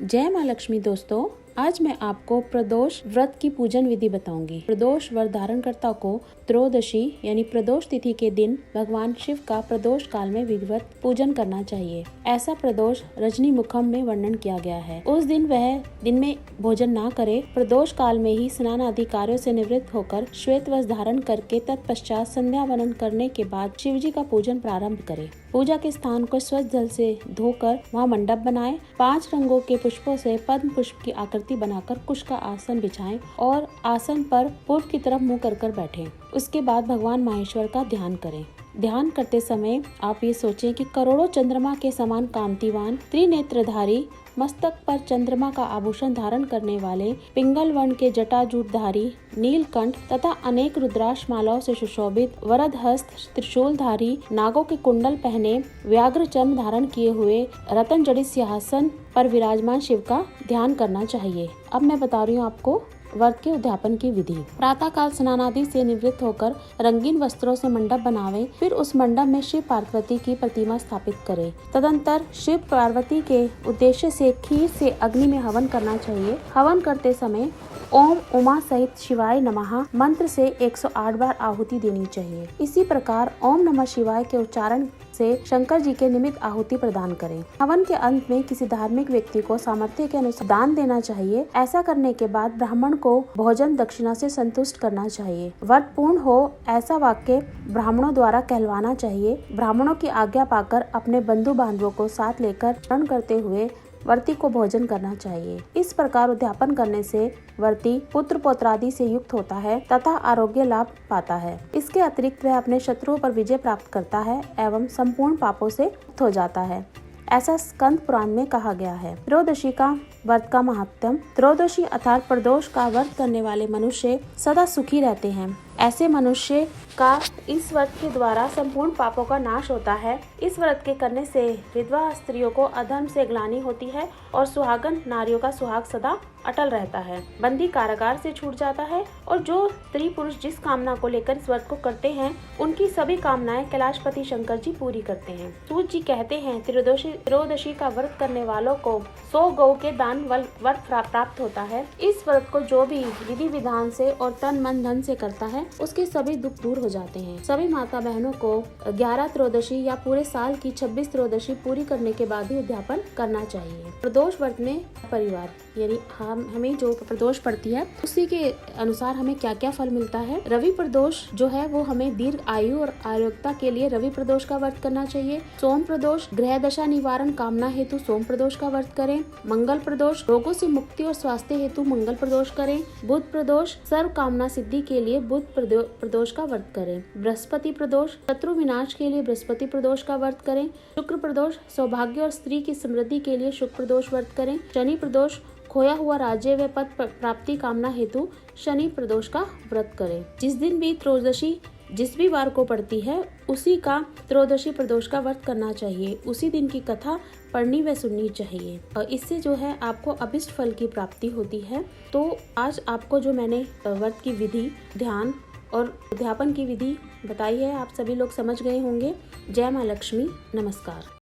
जय माँ लक्ष्मी दोस्तों, आज मैं आपको प्रदोष व्रत की पूजन विधि बताऊंगी। प्रदोष व्रत धारणकर्ता को त्रयोदशी यानी प्रदोष तिथि के दिन भगवान शिव का प्रदोष काल में विधिवत पूजन करना चाहिए। ऐसा प्रदोष रजनी मुखम में वर्णन किया गया है। उस दिन वह दिन में भोजन ना करे, प्रदोष काल में ही स्नान आदि कार्यों से निवृत्त होकर श्वेत वस्त्र धारण करके तत्पश्चात संध्या वंदन करने के बाद शिव जी का पूजन प्रारंभ करे। पूजा के स्थान को स्वच्छ जल से धोकर वहाँ मंडप बनाए। 5 रंगों के पुष्पों से पद्म पुष्प की आकृति बनाकर कुश का आसन बिछाएं और आसन पर पूर्व की तरफ मुंह कर बैठें। उसके बाद भगवान माहेश्वर का ध्यान करें। ध्यान करते समय आप ये सोचें कि करोड़ों चंद्रमा के समान कांतिवान, त्रिनेत्रधारी, मस्तक पर चंद्रमा का आभूषण धारण करने वाले, पिंगल वर्ण के जटाजूटधारी, नीलकंठ तथा अनेक रुद्राक्ष मालाओं से सुशोभित, वरद हस्त, त्रिशूलधारी, नागों के कुंडल पहने, व्याघ्र चर्म धारण किए हुए, रतन जड़ित सिंहासन पर विराजमान शिव का ध्यान करना चाहिए। अब मैं बता रही हूँ आपको व्रत के उद्यापन की विधि। प्रातः काल स्नान आदि से निवृत्त होकर रंगीन वस्त्रों से मंडप बनावे, फिर उस मंडप में शिव पार्वती की प्रतिमा स्थापित करे। तदंतर शिव पार्वती के उद्देश्य से खीर से अग्नि में हवन करना चाहिए। हवन करते समय ओम उमा सहित शिवाय नमः मंत्र से 108 बार आहुति देनी चाहिए। इसी प्रकार ओम नमः शिवाय के उच्चारण से शंकर जी के निमित्त आहुति प्रदान करें। हवन के अंत में किसी धार्मिक व्यक्ति को सामर्थ्य के अनुसार दान देना चाहिए। ऐसा करने के बाद ब्राह्मण को भोजन दक्षिणा से संतुष्ट करना चाहिए। व्रत पूर्ण हो ऐसा वाक्य ब्राह्मणों द्वारा कहलवाना चाहिए। ब्राह्मणों की आज्ञा पाकर अपने बंधु बांधवों को साथ लेकर स्मरण करते हुए व्रती को भोजन करना चाहिए। इस प्रकार उद्यापन करने से व्रती पुत्र पौत्रादि से युक्त होता है तथा आरोग्य लाभ पाता है। इसके अतिरिक्त वह अपने शत्रुओं पर विजय प्राप्त करता है एवं संपूर्ण पापों से मुक्त हो जाता है। ऐसा स्कंद पुराण में कहा गया है। त्रयोदशी का व्रत का महात्म्य। त्रयोदशी अर्थात प्रदोष का व्रत करने वाले मनुष्य सदा सुखी रहते हैं। ऐसे मनुष्य का इस व्रत के द्वारा संपूर्ण पापों का नाश होता है। इस व्रत के करने से विधवा स्त्रियों को अधर्म से ग्लानि होती है और सुहागन नारियों का सुहाग सदा अटल रहता है। बंदी कारागार से छूट जाता है और जो स्त्री पुरुष जिस कामना को लेकर इस व्रत को करते हैं उनकी सभी कामनाएं कैलाशपति शंकर जी पूरी करते हैं। सूत जी कहते हैं, त्रयोदशी का व्रत करने वालों को 100 गौ के दान व्रत प्राप्त होता है। इस व्रत को जो भी विधि विधान से और तन मन धन से करता है उसके सभी दुख दूर हो जाते हैं। सभी माता बहनों को 11 त्रयोदशी या पूरे साल की 26 त्रयोदशी पूरी करने के बाद ही उद्यापन करना चाहिए। प्रदोष व्रत में परिवार यानी हमें जो प्रदोष पड़ती है उसी के अनुसार हमें क्या क्या फल मिलता है। रवि प्रदोष जो है वो हमें दीर्घ आयु और आरोग्यता के लिए रवि प्रदोष का व्रत करना चाहिए। सोम प्रदोष ग्रह दशा निवारण कामना हेतु सोम प्रदोष का व्रत करें। मंगल प्रदोष रोगों से मुक्ति और स्वास्थ्य हेतु मंगल प्रदोष करें। बुध प्रदोष सर्व कामना सिद्धि के लिए बुध प्रदोष का व्रत करें। बृहस्पति प्रदोष शत्रु विनाश के लिए बृहस्पति प्रदोष का व्रत करें। शुक्र प्रदोष सौभाग्य और स्त्री की समृद्धि के लिए शुक्र प्रदोष व्रत करें। शनि प्रदोष खोया हुआ राज्य व पद प्राप्ति कामना हेतु शनि प्रदोष का व्रत करें। जिस दिन भी त्रयोदशी जिस भी वार को पड़ती है उसी का त्रयोदशी प्रदोष का व्रत करना चाहिए। उसी दिन की कथा पढ़नी व सुननी चाहिए और इससे जो है आपको अभिष्ट फल की प्राप्ति होती है। तो आज आपको जो मैंने व्रत की विधि, ध्यान और उद्यापन की विधि बताई है आप सभी लोग समझ गए होंगे। जय माँ लक्ष्मी, नमस्कार।